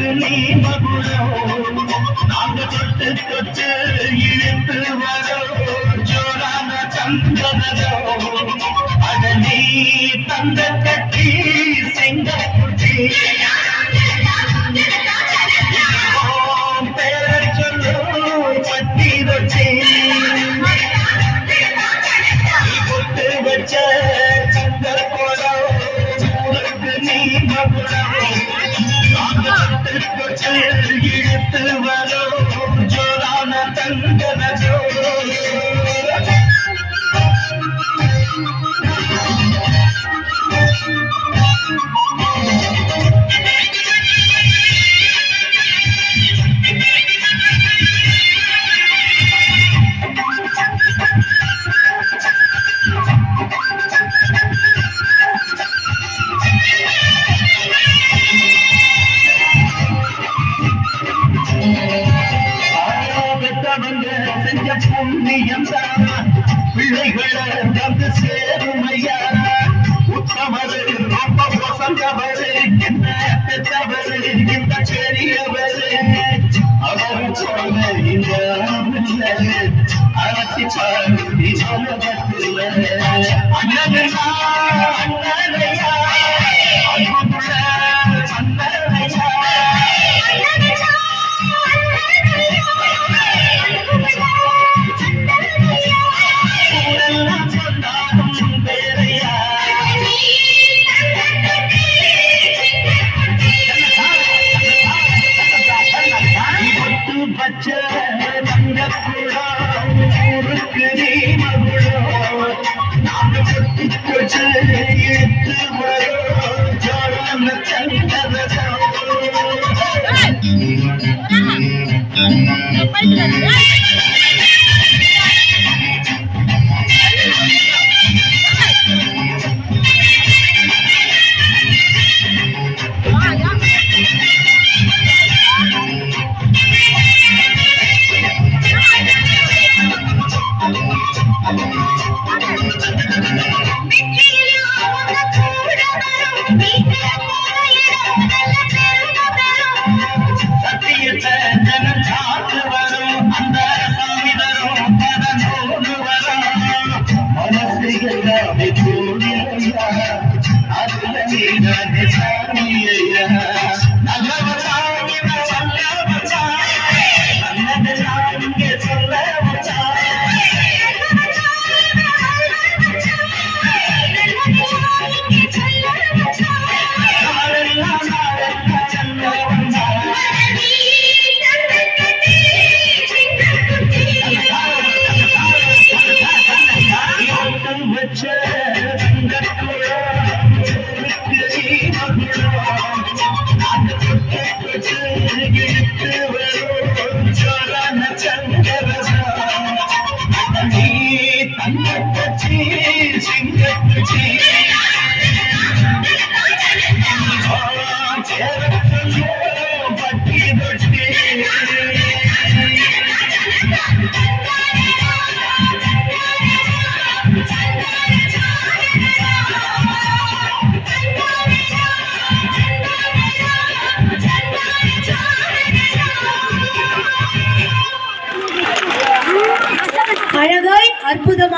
நீ மகுடம் நாங்க தொட்டு தொட்டு இழுத்து வரோம் ஜோரான சந்தனதோ அட நீ தந்த கட்டி செங்க குட்டி பேர சொல்லு பட்டி வச்சு பொட்டு வச்ச சந்த போடம் நீ மகுடம் இழுத்து வரும் ஜோரான தங்கனதோ செஞ்ச புண்ணியம் பிள்ளைகளை வந்து சேருமையா உத்தமரு ரொம்ப வசந்தவரு என்ன பெற்றவரு இந்த பெரியவரு அவர் சொன்ன இந்த அரசி பாடி உலகத்தில் அண்ணனையா அண்ணனையா அன்புள்ள அண்ணனையா ஊருக்கு நீ மகுடம் நாங்க தொட்டு கொச்சு இழுத்து வரும் ஜோரான சந்தனதோ அழகாய் அற்புதமாக